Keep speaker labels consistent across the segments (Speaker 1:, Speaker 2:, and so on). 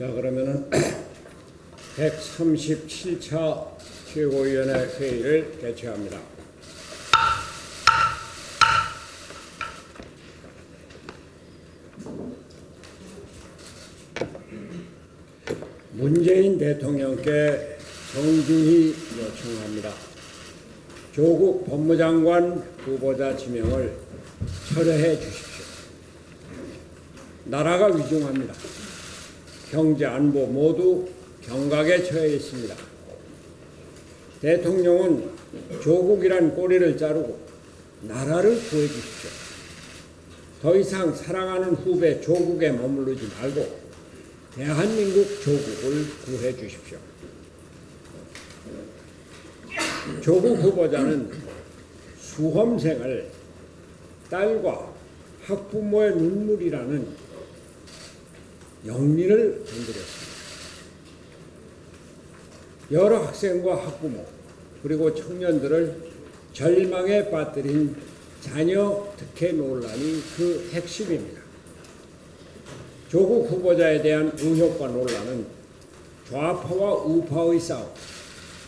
Speaker 1: 자, 그러면은 137차 최고위원회 회의를 개최합니다. 문재인 대통령께 정중히 요청합니다. 조국 법무장관 후보자 지명을 철회해 주십시오. 나라가 위중합니다. 경제, 안보 모두 경각에 처해 있습니다. 대통령은 조국이란 꼬리를 자르고 나라를 구해 주십시오. 더 이상 사랑하는 후배 조국에 머무르지 말고 대한민국 조국을 구해 주십시오. 조국 후보자는 수험생을 딸과 학부모의 눈물이라는 영린을 건드렸습니다. 여러 학생과 학부모 그리고 청년들을 절망에 빠뜨린 자녀 특혜 논란이 그 핵심입니다. 조국 후보자에 대한 의혹과 논란은 좌파와 우파의 싸움,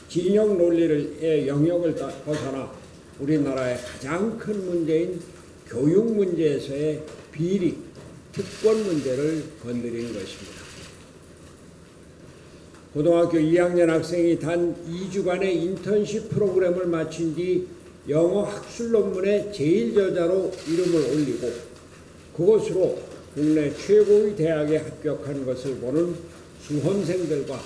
Speaker 1: 진영 논리의 영역을 벗어나 우리나라의 가장 큰 문제인 교육 문제에서의 비리, 특권 문제를 건드린 것입니다. 고등학교 2학년 학생이 단 2주간의 인턴십 프로그램을 마친 뒤 영어 학술 논문의 제1저자로 이름을 올리고 그것으로 국내 최고의 대학에 합격한 것을 보는 수험생들과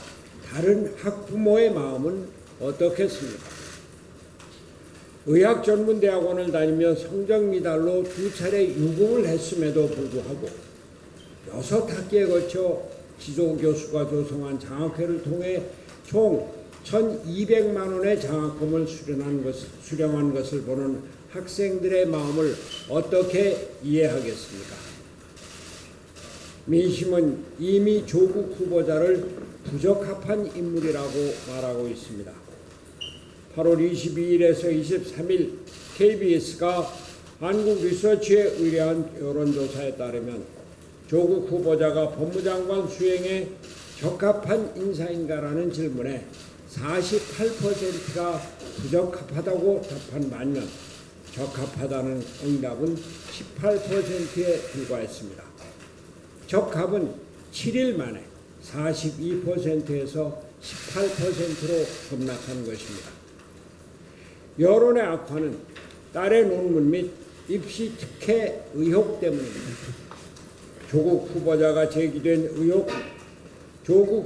Speaker 1: 다른 학부모의 마음은 어떻겠습니까? 의학전문대학원을 다니며 성적미달로 2차례 유급을 했음에도 불구하고 6학기에 거쳐 지도교수가 조성한 장학회를 통해 총 1,200만 원의 장학금을 수령한 것을 보는 학생들의 마음을 어떻게 이해하겠습니까? 민심은 이미 조국 후보자를 부적합한 인물이라고 말하고 있습니다. 8월 22일에서 23일 KBS가 한국리서치에 의뢰한 여론조사에 따르면 조국 후보자가 법무장관 수행에 적합한 인사인가라는 질문에 48%가 부적합하다고 답한 반면 적합하다는 응답은 18%에 불과했습니다. 적합은 7일 만에 42%에서 18%로 급락한 것입니다. 여론의 악화는 딸의 논문 및 입시 특혜 의혹 때문입니다. 조국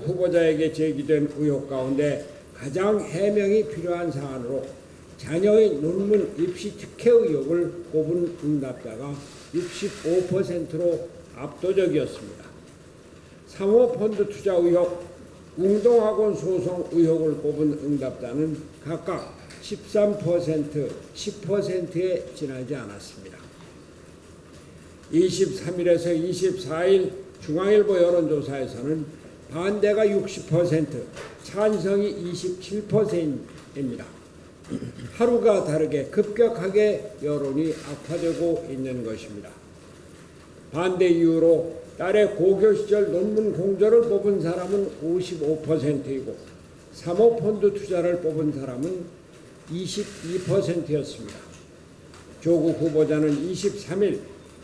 Speaker 1: 후보자에게 제기된 의혹 가운데 가장 해명이 필요한 사안으로 자녀의 논문 입시 특혜 의혹을 꼽은 응답자가 65%로 압도적이었습니다. 사모펀드 투자 의혹, 웅동학원 소송 의혹을 꼽은 응답자는 각각 13%, 10%에 지나지 않았습니다. 23일에서 24일 중앙일보 여론조사에서는 반대가 60%, 찬성이 27%입니다. 하루가 다르게 급격하게 여론이 악화되고 있는 것입니다. 반대 이유로 딸의 고교 시절 논문 공저를 뽑은 사람은 55%이고 사모펀드 투자를 뽑은 사람은 22%였습니다. 조국 후보자는 23일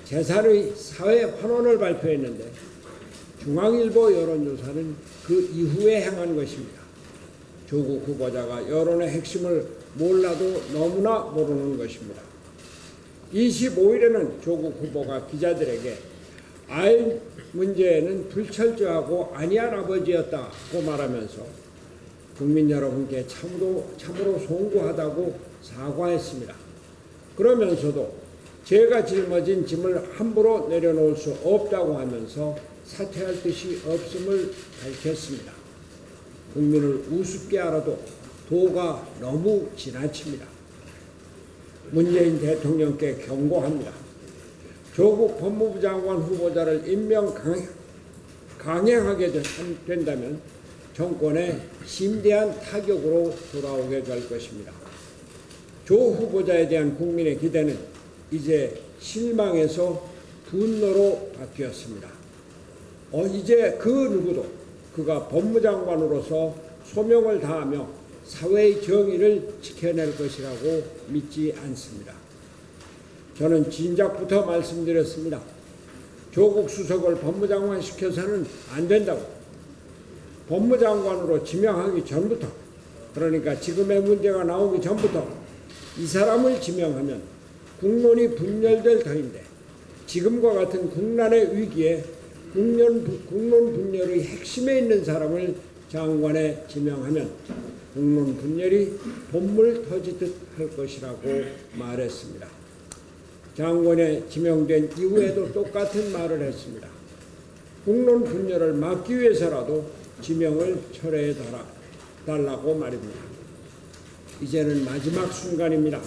Speaker 1: 제3의 사회 환원을 발표했는데 중앙일보 여론조사는 그 이후에 행한 것입니다. 조국 후보자가 여론의 핵심을 몰라도 너무나 모르는 것입니다. 25일에는 조국 후보가 기자들에게 아이 문제에는 불철저하고 안이한 아버지였다고 말하면서 국민 여러분께 참으로 송구하다고 사과했습니다. 그러면서도 제가 짊어진 짐을 함부로 내려놓을 수 없다고 하면서 사퇴할 뜻이 없음을 밝혔습니다. 국민을 우습게 알아도 도가 너무 지나칩니다. 문재인 대통령께 경고합니다. 조국 법무부 장관 후보자를 임명 강행하게 된다면 정권에 심대한 타격으로 돌아오게 될 것입니다. 조 후보자에 대한 국민의 기대는 이제 실망에서 분노로 바뀌었습니다. 이제 그 누구도 그가 법무장관으로서 소명을 다하며 사회의 정의를 지켜낼 것이라고 믿지 않습니다. 저는 진작부터 말씀드렸습니다. 조국 수석을 법무장관 시켜서는 안 된다고. 법무장관으로 지명하기 전부터, 그러니까 지금의 문제가 나오기 전부터 이 사람을 지명하면 국론이 분열될 터인데, 지금과 같은 국난의 위기에 국론 분열의 핵심에 있는 사람을 장관에 지명하면 국론 분열이 본물 터지듯 할 것이라고 말했습니다. 장관에 지명된 이후에도 똑같은 말을 했습니다. 국론 분열을 막기 위해서라도 지명을 철회해 달라고 말입니다. 이제는 마지막 순간입니다.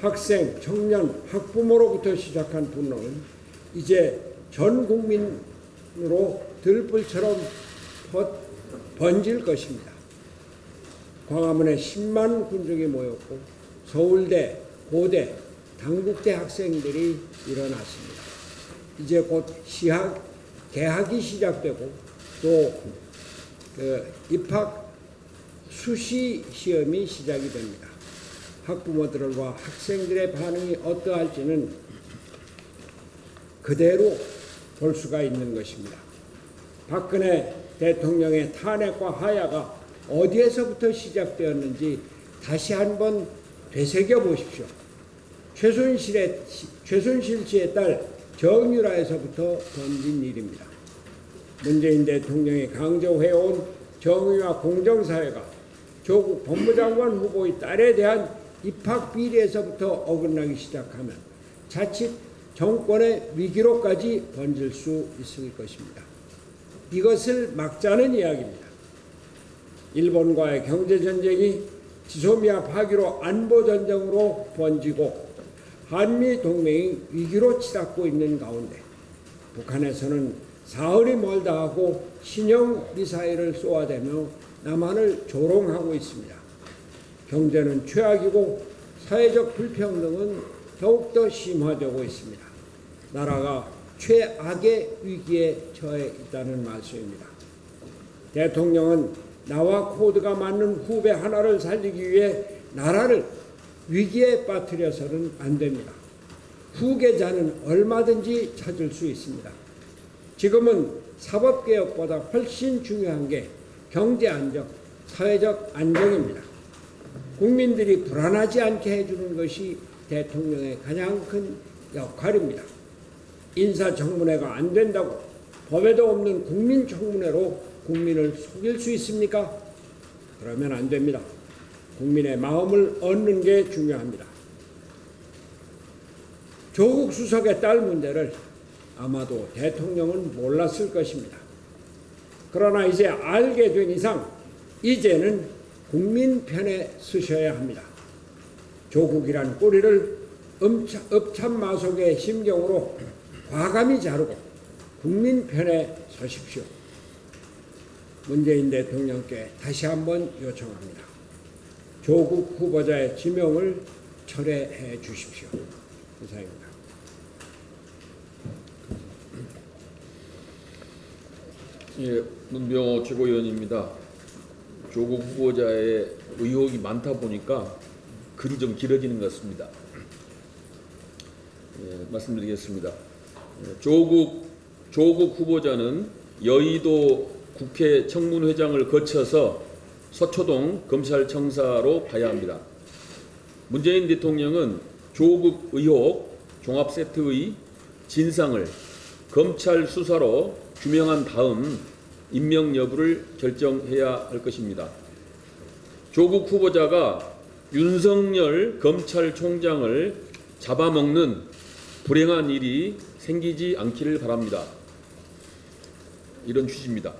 Speaker 1: 학생, 청년, 학부모로부터 시작한 분노는 이제 전 국민으로 들불처럼 번질 것입니다. 광화문에 10만 군중이 모였고 서울대, 고대, 당국대 학생들이 일어났습니다. 이제 곧 개학이 시작되고 또 입학 수시 시험이 시작이 됩니다. 학부모들과 학생들의 반응이 어떠할지는 그대로 볼 수가 있는 것입니다. 박근혜 대통령의 탄핵과 하야가 어디에서부터 시작되었는지 다시 한번 되새겨 보십시오. 최순실 씨의 딸 정유라에서부터 번진 일입니다. 문재인 대통령이 강조해온 정의와 공정사회가 조국 법무장관 후보의 딸에 대한 입학 비리에서부터 어긋나기 시작하면 자칫 정권의 위기로까지 번질 수 있을 것입니다. 이것을 막자는 이야기입니다. 일본과의 경제전쟁이 지소미아 파기로 안보전쟁으로 번지고 한미 동맹이 위기로 치닫고 있는 가운데 북한에서는 사흘이 멀다 하고 신형 미사일을 쏘아대며 남한을 조롱하고 있습니다. 경제는 최악이고 사회적 불평등은 더욱더 심화되고 있습니다. 나라가 최악의 위기에 처해 있다는 말씀입니다. 대통령은 나와 코드가 맞는 후배 하나를 살리기 위해 나라를 위기에 빠뜨려서는 안 됩니다. 후계자는 얼마든지 찾을 수 있습니다. 지금은 사법개혁보다 훨씬 중요한 게 경제 안정, 사회적 안정입니다. 국민들이 불안하지 않게 해주는 것이 대통령의 가장 큰 역할입니다. 인사청문회가 안 된다고 법에도 없는 국민청문회로 국민을 속일 수 있습니까? 그러면 안 됩니다. 국민의 마음을 얻는 게 중요합니다. 조국 수석의 딸 문제를 아마도 대통령은 몰랐을 것입니다. 그러나 이제 알게 된 이상 이제는 국민 편에 서셔야 합니다. 조국이란 꼬리를 읍참마속의 심경으로 과감히 자르고 국민 편에 서십시오. 문재인 대통령께 다시 한번 요청합니다. 조국 후보자의 지명을 철회해 주십시오. 이상입니다.
Speaker 2: 예, 문병호 최고위원입니다. 조국 후보자의 의혹이 많다 보니까 글이 좀 길어지는 것 같습니다. 예, 말씀드리겠습니다. 조국 후보자는 여의도 국회 청문회장을 거쳐서 서초동 검찰청사로 가야 합니다. 문재인 대통령은 조국 의혹 종합세트의 진상을 검찰 수사로 규명한 다음 임명 여부를 결정해야 할 것입니다. 조국 후보자가 윤석열 검찰총장을 잡아먹는 불행한 일이 생기지 않기를 바랍니다. 이런 취지입니다.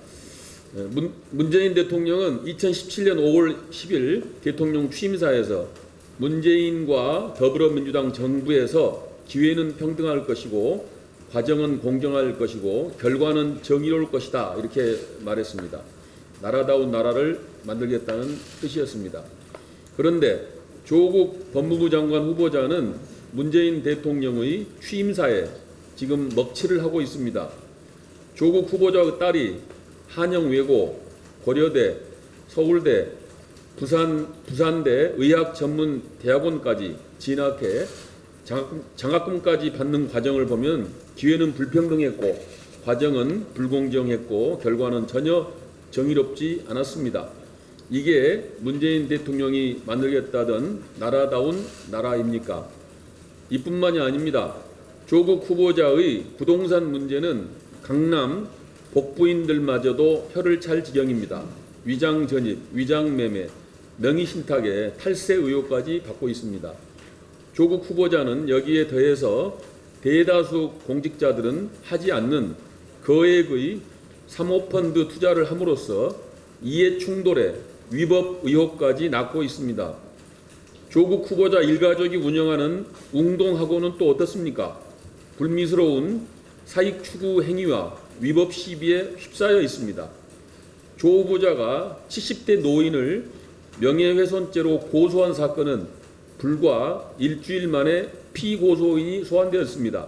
Speaker 2: 문재인 대통령은 2017년 5월 10일 대통령 취임사에서 문재인과 더불어민주당 정부에서 기회는 평등할 것이고 과정은 공정할 것이고 결과는 정의로울 것이다 이렇게 말했습니다. 나라다운 나라를 만들겠다는 뜻이었습니다. 그런데 조국 법무부 장관 후보자는 문재인 대통령의 취임사에 지금 먹칠을 하고 있습니다. 조국 후보자의 딸이 한영외고, 고려대, 서울대, 부산대 의학전문대학원까지 진학해 장학금까지 받는 과정을 보면 기회는 불평등했고 과정은 불공정했고 결과는 전혀 정의롭지 않았습니다. 이게 문재인 대통령이 만들겠다던 나라다운 나라입니까? 이뿐만이 아닙니다. 조국 후보자의 부동산 문제는 강남 복부인들마저도 혀를 찰 지경입니다. 위장 전입, 위장 매매, 명의 신탁에 탈세 의혹까지 받고 있습니다. 조국 후보자는 여기에 더해서 대다수 공직자들은 하지 않는 거액의 사모펀드 투자를 함으로써 이해 충돌에 위법 의혹까지 낳고 있습니다. 조국 후보자 일가족이 운영하는 웅동학원은 또 어떻습니까? 불미스러운 사익 추구 행위와 위법 시비에 휩싸여 있습니다. 조 후보자가 70대 노인을 명예훼손죄로 고소한 사건은 불과 일주일 만에 피고소인이 소환되었습니다.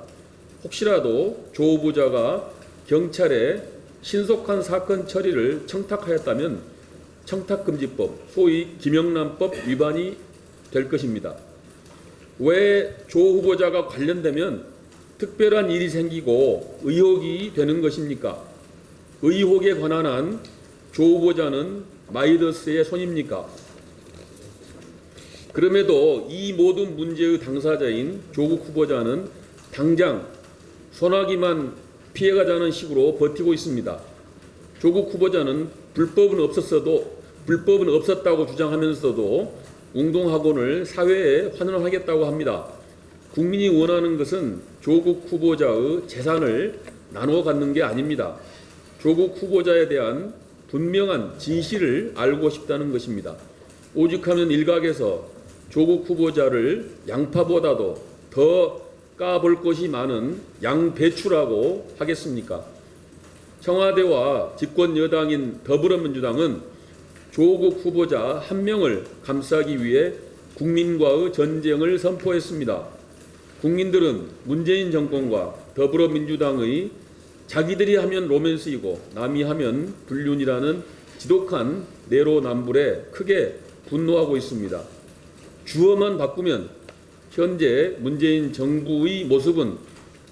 Speaker 2: 혹시라도 조 후보자가 경찰에 신속한 사건 처리를 청탁하였다면 청탁금지법, 소위 김영란법 위반이 될 것입니다. 왜 조 후보자가 관련되면 특별한 일이 생기고 의혹이 되는 것입니까? 의혹에 관한 한 조 후보자는 마이더스의 손입니까? 그럼에도 이 모든 문제의 당사자인 조국 후보자는 당장 소나기만 피해가자는 식으로 버티고 있습니다. 조국 후보자는 불법은 없었다고 주장하면서도 웅동학원을 사회에 환원하겠다고 합니다. 국민이 원하는 것은 조국 후보자의 재산을 나눠 갖는 게 아닙니다. 조국 후보자에 대한 분명한 진실을 알고 싶다는 것입니다. 오죽하면 일각에서 조국 후보자를 양파보다도 더 까볼 것이 많은 양배추라고 하겠습니까? 청와대와 집권 여당인 더불어민주당은 조국 후보자 한 명을 감싸기 위해 국민과의 전쟁을 선포했습니다. 국민들은 문재인 정권과 더불어민주당의 자기들이 하면 로맨스이고 남이 하면 불륜이라는 지독한 내로남불에 크게 분노하고 있습니다. 주어만 바꾸면 현재 문재인 정부의 모습은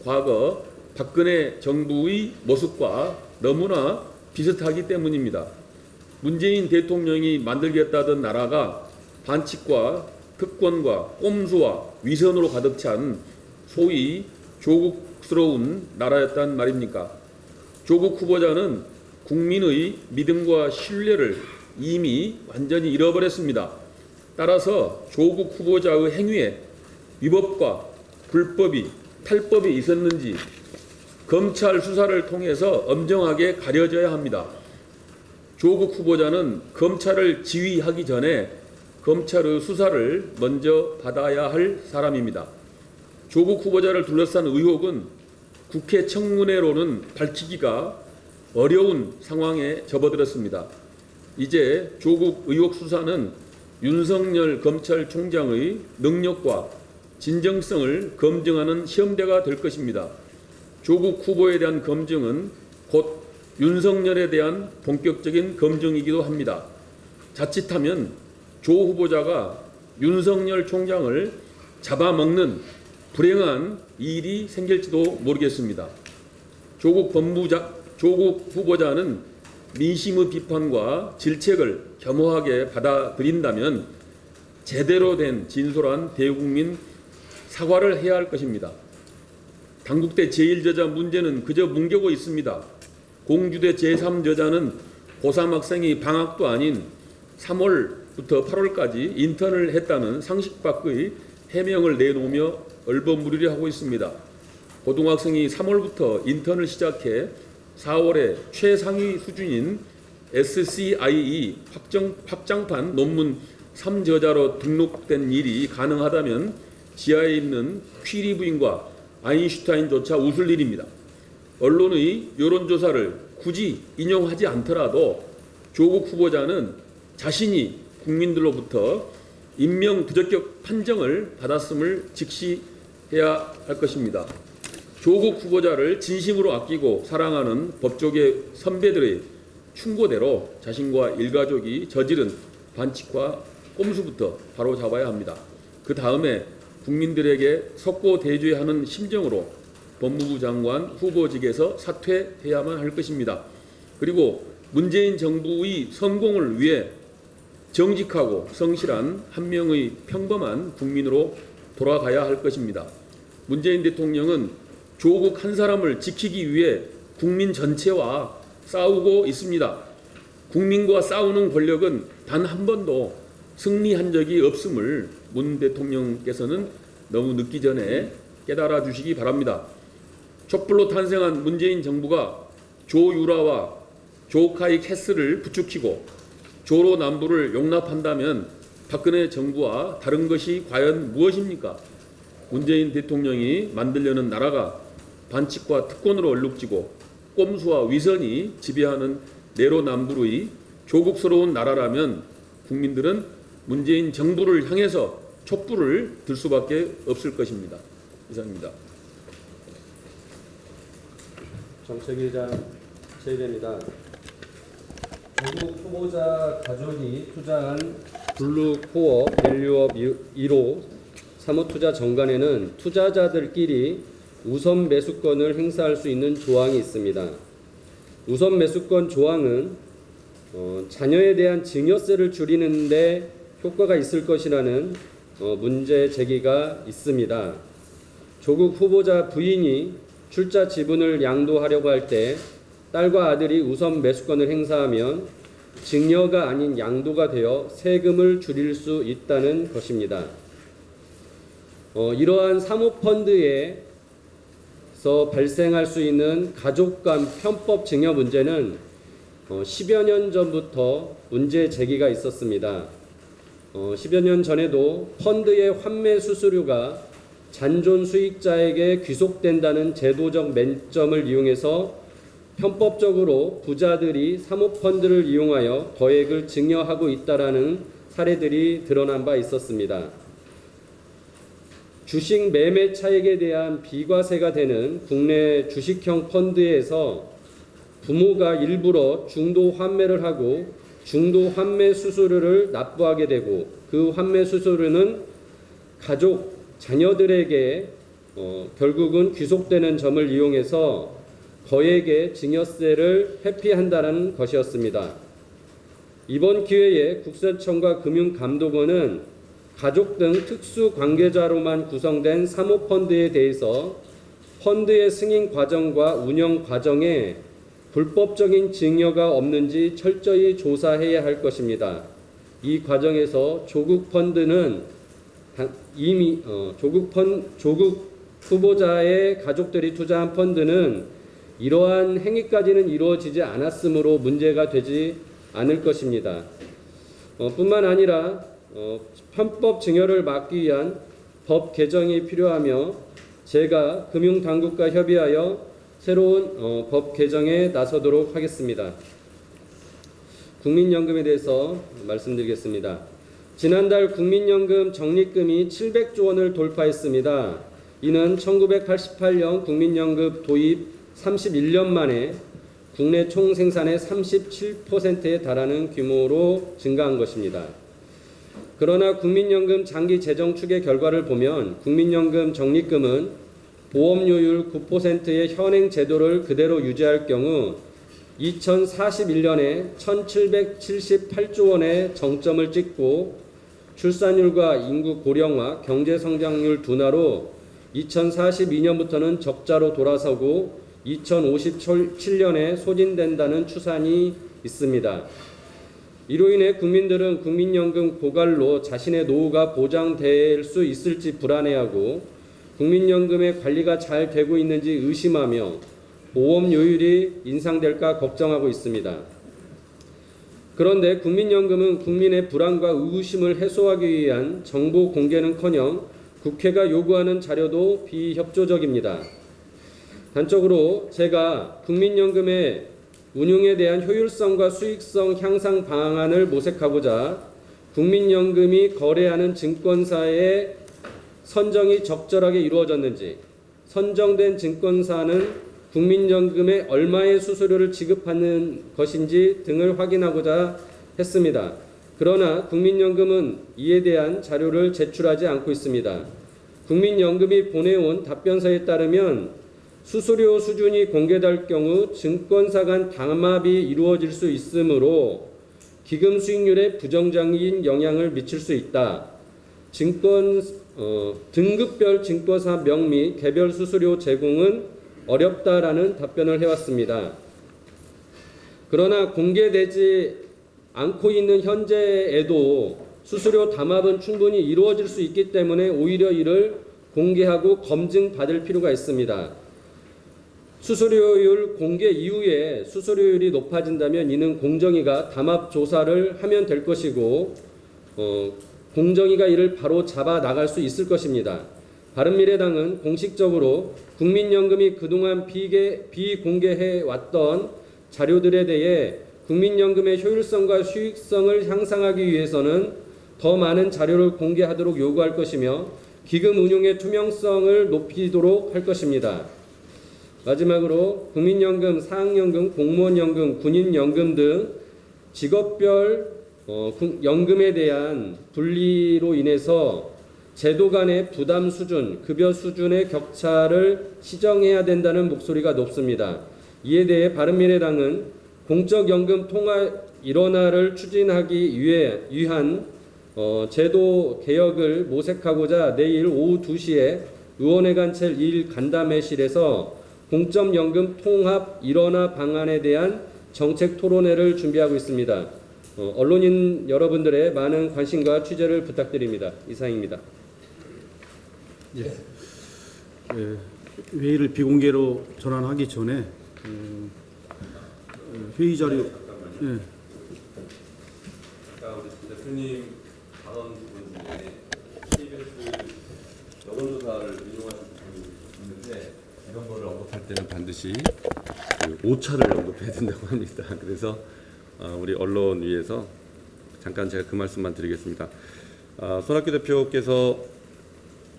Speaker 2: 과거 박근혜 정부의 모습과 너무나 비슷하기 때문입니다. 문재인 대통령이 만들겠다던 나라가 반칙과 특권과 꼼수와 위선으로 가득 찬 소위 조국스러운 나라였단 말입니까? 조국 후보자는 국민의 믿음과 신뢰를 이미 완전히 잃어버렸습니다. 따라서 조국 후보자의 행위에 위법과 불법이 탈법이 있었는지 검찰 수사를 통해서 엄정하게 가려져야 합니다. 조국 후보자는 검찰을 지휘하기 전에 검찰의 수사를 먼저 받아야 할 사람입니다. 조국 후보자를 둘러싼 의혹은 국회 청문회로는 밝히기가 어려운 상황에 접어들었습니다. 이제 조국 의혹 수사는 윤석열 검찰총장의 능력과 진정성을 검증하는 시험대가 될 것입니다. 조국 후보에 대한 검증은 곧 윤석열에 대한 본격적인 검증이기도 합니다. 자칫하면 조 후보자가 윤석열 총장을 잡아먹는 불행한 일이 생길지도 모르겠습니다. 조국 후보자는 민심의 비판과 질책을 겸허하게 받아들인다면 제대로 된 진솔한 대국민 사과를 해야 할 것입니다. 당국대 제1저자 문제는 그저 뭉개고 있습니다. 공주대 제3저자는 고3 학생이 방학도 아닌 3월부터 8월까지 인턴을 했다는 상식 밖의 해명을 내놓으며 얼버무리려 하고 있습니다. 고등학생이 3월부터 인턴을 시작해 4월에 최상위 수준인 SCIE 확장판 논문 3저자로 등록된 일이 가능하다면 지하에 있는 퀴리 부인과 아인슈타인조차 웃을 일입니다. 언론의 여론조사를 굳이 인용하지 않더라도 조국 후보자는 자신이 국민들로부터 인명 부적격 판정을 받았음을 직시해야 할 것입니다. 조국 후보자를 진심으로 아끼고 사랑하는 법조계 선배들의 충고대로 자신과 일가족이 저지른 반칙과 꼼수부터 바로 잡아야 합니다. 그 다음에 국민들에게 석고대죄하는 심정으로 법무부 장관 후보직에서 사퇴해야만 할 것입니다. 그리고 문재인 정부의 성공을 위해 정직하고 성실한 한 명의 평범한 국민으로 돌아가야 할 것입니다. 문재인 대통령은 조국 한 사람을 지키기 위해 국민 전체와 싸우고 있습니다. 국민과 싸우는 권력은 단 한 번도 승리한 적이 없음을 문 대통령께서는 너무 늦기 전에 깨달아 주시기 바랍니다. 촛불로 탄생한 문재인 정부가 조유라와 조카이 캐슬을 부추기고 조로 남부를 용납한다면 박근혜 정부와 다른 것이 과연 무엇입니까? 문재인 대통령이 만들려는 나라가 반칙과 특권으로 얼룩지고 꼼수와 위선이 지배하는 내로남불의 조국스러운 나라라면 국민들은 문재인 정부를 향해서 촛불을 들 수밖에 없을 것입니다. 이상입니다.
Speaker 3: 정책위의장 최일입니다. 조국 후보자 가족이 투자한 블루코어 밸류업 1호 사모투자 정관에는 투자자들끼리 우선 매수권을 행사할 수 있는 조항이 있습니다. 우선 매수권 조항은 자녀에 대한 증여세를 줄이는 데 효과가 있을 것이라는 문제 제기가 있습니다. 조국 후보자 부인이 출자 지분을 양도하려고 할 때 딸과 아들이 우선 매수권을 행사하면 증여가 아닌 양도가 되어 세금을 줄일 수 있다는 것입니다. 이러한 사모펀드에서 발생할 수 있는 가족 간 편법 증여 문제는 10여 년 전부터 문제 제기가 있었습니다. 10여 년 전에도 펀드의 환매 수수료가 잔존 수익자에게 귀속된다는 제도적 맹점을 이용해서 편법적으로 부자들이 사모펀드를 이용하여 거액을 증여하고 있다라는 사례들이 드러난 바 있었습니다. 주식 매매 차익에 대한 비과세가 되는 국내 주식형 펀드에서 부모가 일부러 중도 환매를 하고 중도 환매 수수료를 납부하게 되고 그 환매 수수료는 가족, 자녀들에게 결국은 귀속되는 점을 이용해서 거액의 증여세를 회피한다는 것이었습니다. 이번 기회에 국세청과 금융감독원은 가족 등 특수 관계자로만 구성된 사모펀드에 대해서 펀드의 승인 과정과 운영 과정에 불법적인 증여가 없는지 철저히 조사해야 할 것입니다. 이 과정에서 조국 펀드는 이미 조국 후보자의 가족들이 투자한 펀드는 이러한 행위까지는 이루어지지 않았으므로 문제가 되지 않을 것입니다. 뿐만 아니라 편법 증여를 막기 위한 법 개정이 필요하며 제가 금융당국과 협의하여 새로운 법 개정에 나서도록 하겠습니다. 국민연금에 대해서 말씀드리겠습니다. 지난달 국민연금 적립금이 700조 원을 돌파했습니다. 이는 1988년 국민연금 도입 31년 만에 국내 총생산의 37%에 달하는 규모로 증가한 것입니다. 그러나 국민연금 장기 재정 추계 결과를 보면 국민연금 적립금은 보험료율 9%의 현행 제도를 그대로 유지할 경우 2041년에 1778조 원의 정점을 찍고 출산율과 인구 고령화, 경제성장률 둔화로 2042년부터는 적자로 돌아서고 2057년에 소진된다는 추산이 있습니다. 이로 인해 국민들은 국민연금 고갈로 자신의 노후가 보장될 수 있을지 불안해하고 국민연금의 관리가 잘 되고 있는지 의심하며 보험료율이 인상될까 걱정하고 있습니다. 그런데 국민연금은 국민의 불안과 의구심을 해소하기 위한 정보 공개는커녕 국회가 요구하는 자료도 비협조적입니다. 단적으로 제가 국민연금의 운용에 대한 효율성과 수익성 향상 방안을 모색하고자 국민연금이 거래하는 증권사의 선정이 적절하게 이루어졌는지, 선정된 증권사는 국민연금에 얼마의 수수료를 지급하는 것인지 등을 확인하고자 했습니다. 그러나 국민연금은 이에 대한 자료를 제출하지 않고 있습니다. 국민연금이 보내온 답변서에 따르면 수수료 수준이 공개될 경우 증권사 간 담합이 이루어질 수 있으므로 기금 수익률에 부정적인 영향을 미칠 수 있다. 등급별 증권사 명 및 개별 수수료 제공은 어렵다라는 답변을 해왔습니다. 그러나 공개되지 않고 있는 현재에도 수수료 담합은 충분히 이루어질 수 있기 때문에 오히려 이를 공개하고 검증받을 필요가 있습니다. 수수료율 공개 이후에 수수료율이 높아진다면 이는 공정위가 담합 조사를 하면 될 것이고 공정위가 이를 바로 잡아 나갈 수 있을 것입니다. 바른미래당은 공식적으로 국민연금이 그동안 비공개해 왔던 자료들에 대해 국민연금의 효율성과 수익성을 향상하기 위해서는 더 많은 자료를 공개하도록 요구할 것이며 기금 운용의 투명성을 높이도록 할 것입니다. 마지막으로 국민연금, 사학연금, 공무원연금, 군인연금 등 직업별 연금에 대한 분리로 인해서 제도 간의 부담 수준, 급여 수준의 격차를 시정해야 된다는 목소리가 높습니다. 이에 대해 바른미래당은 공적연금 통합 일원화를 추진하기 위한 제도 개혁을 모색하고자 내일 오후 2시에 의원회관 제1 간담회실에서 공적연금 통합 일원화 방안에 대한 정책 토론회를 준비하고 있습니다. 언론인 여러분들의 많은 관심과 취재를 부탁드립니다. 이상입니다.
Speaker 4: 예. 회의를 비공개로 전환하기 전에 회의 자료. 예.
Speaker 5: 아까 우리 대표님 발언 부분 중에 KBS 여론조사를 인용하신 부분이 있는데 이런 거를 언급할 때는 반드시 그 오차를 언급해야 된다고 합니다. 그래서 우리 언론위에서 잠깐 제가 그 말씀만 드리겠습니다. 손학규 대표께서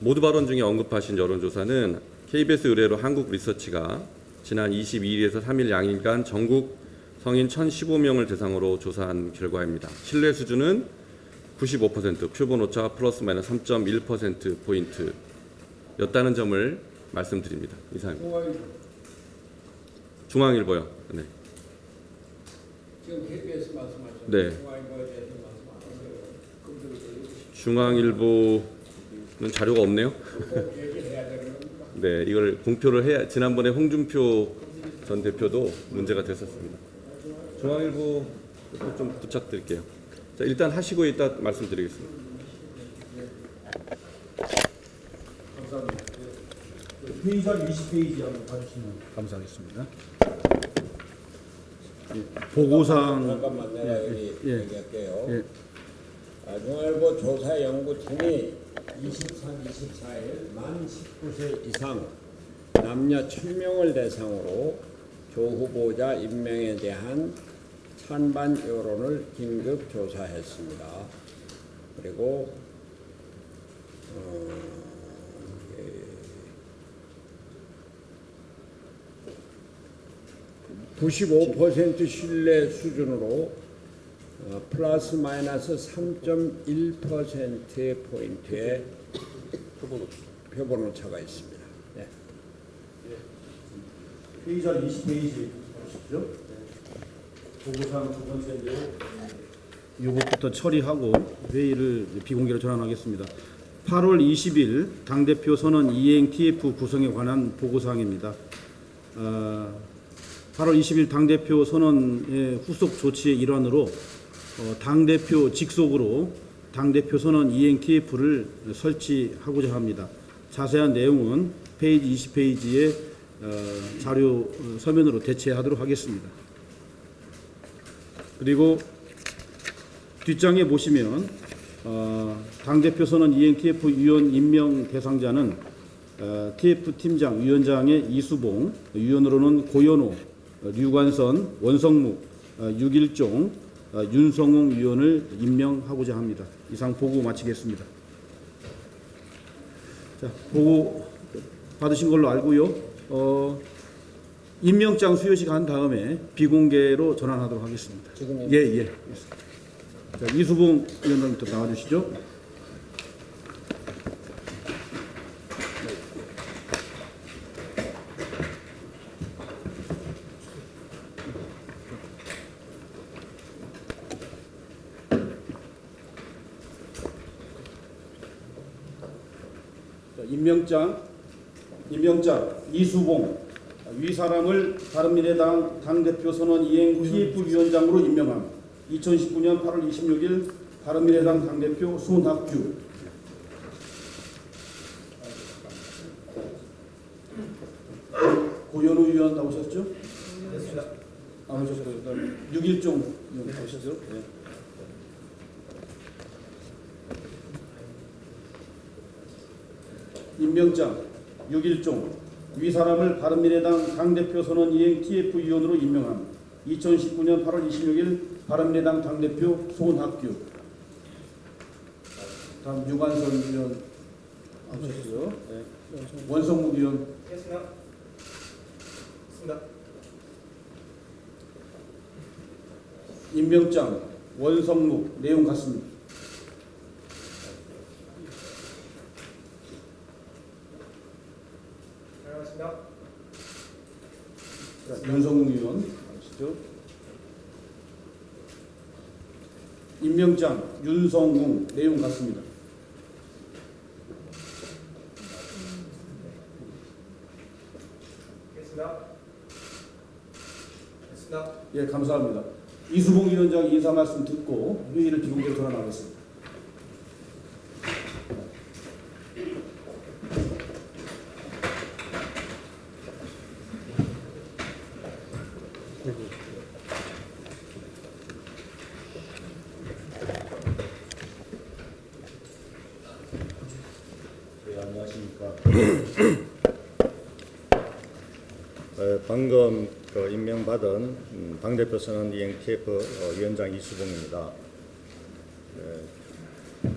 Speaker 5: 모두 발언 중에 언급하신 여론조사는 KBS 의뢰로 한국리서치가 지난 22일에서 3일 양일간 전국 성인 1,015명을 대상으로 조사한 결과입니다. 신뢰 수준은 95%, 표본 오차 플러스 마이너스 3.1%포인트였다는 점을 말씀드립니다. 이상입니다. 중앙일보요. 네.
Speaker 1: 지금 KBS 말씀하셨죠?
Speaker 5: 네.
Speaker 1: 중앙일보에 대해서 말씀 안 하세요.
Speaker 5: 중앙일보는 자료가 없네요.
Speaker 1: 꼭 얘기해야 되는 겁니다.
Speaker 5: 네, 이걸 공표를 해야. 지난번에 홍준표 전 대표도 문제가 됐었습니다. 중앙일보 좀 부탁드릴게요. 자, 일단 하시고 이따 말씀드리겠습니다.
Speaker 4: 감사합니다. 회의자료 20페이지 한번 봐주시면 감사하겠습니다. 예, 보고사항.
Speaker 1: 잠깐만 내가 여기
Speaker 4: 예.
Speaker 1: 얘기할게요.
Speaker 4: 예.
Speaker 1: 중앙일보 조사연구팀이 23, 24일 만 19세 이상 남녀 1000명을 대상으로 조 후보자 임명에 대한 찬반 여론을 긴급 조사했습니다. 그리고 95% 신뢰 수준으로 플러스 마이너스 3.1%의 포인트의 표본 오차가 있습니다. 네.
Speaker 4: 회의자료 20페이지 보시죠. 보고사항 두 번째인데요. 이것부터 처리하고 회의를 비공개로 전환하겠습니다. 8월 20일 당대표 선언 이행 TF 구성에 관한 보고사항입니다. 8월 20일 당대표 선언의 후속 조치의 일환으로 당대표 직속으로 당대표 선언 이행 TF를 설치하고자 합니다. 자세한 내용은 페이지 20페이지의 자료 서면으로 대체하도록 하겠습니다. 그리고 뒷장에 보시면 당대표 선언 이행 TF 위원 임명 대상자는 TF 팀장, 위원장의 이수봉, 위원으로는 고현호, 류관선, 원성묵, 유길종, 윤성웅 위원을 임명하고자 합니다. 이상 보고 마치겠습니다. 자, 보고 받으신 걸로 알고요. 임명장 수여식 한 다음에 비공개로 전환하도록 하겠습니다.
Speaker 1: 지금요?
Speaker 4: 예. 자, 이수봉 위원장부터 나와주시죠. 임명장 이수봉 위 사람을 바른미래당 당대표 선언 이행 TF위원장으로 임명함. 2019년 8월 26일 바른미래당 당대표 손학규. 고현우 위원 나오셨죠? 나오셨고요. 그다음에 육일종 위원 나오셨죠? 네. 임명장 육일종 위 사람을 바른미래당 당대표 선언 이행 TF위원으로 임명함. 2019년 8월 26일 바른미래당 당대표 손학규. 다음 유관선 위원 나오셨고요. 네. 원성묵 위원. 임명장 원성묵 내용 같습니다. 윤성웅 의원 아시죠? 임명장 윤성웅 내용 같습니다. 예, 감사합니다. 이수봉 위원장 인사 말씀 듣고 회의를 비공개로 전환하겠습니다.
Speaker 6: 안녕하십니까. 방금 임명받은 당대표 선언 이행 TF 위원장 이수봉입니다.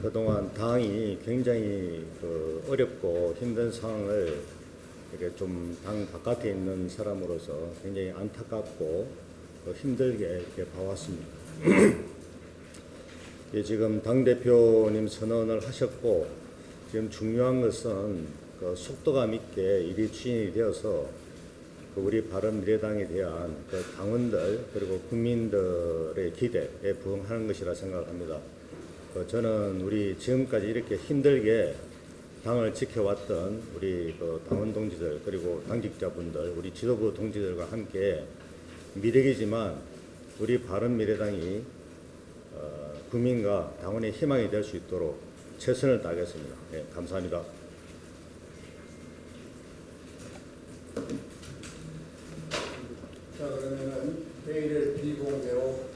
Speaker 6: 그동안 당이 굉장히 어렵고 힘든 상황을 이렇게 좀 당 바깥에 있는 사람으로서 굉장히 안타깝고 힘들게 이렇게 봐왔습니다. 지금 당대표님 선언을 하셨고, 지금 중요한 것은 속도감 있게 일이 추진이 되어서 우리 바른미래당에 대한 당원들 그리고 국민들의 기대에 부응하는 것이라 생각합니다. 저는 우리 지금까지 이렇게 힘들게 당을 지켜왔던 우리 당원 동지들 그리고 당직자분들 우리 지도부 동지들과 함께 미래이지만 우리 바른미래당이 국민과 당원의 희망이 될 수 있도록 최선을 다하겠습니다. 네, 감사합니다.
Speaker 1: 자, 그러면은 회의를 비공개로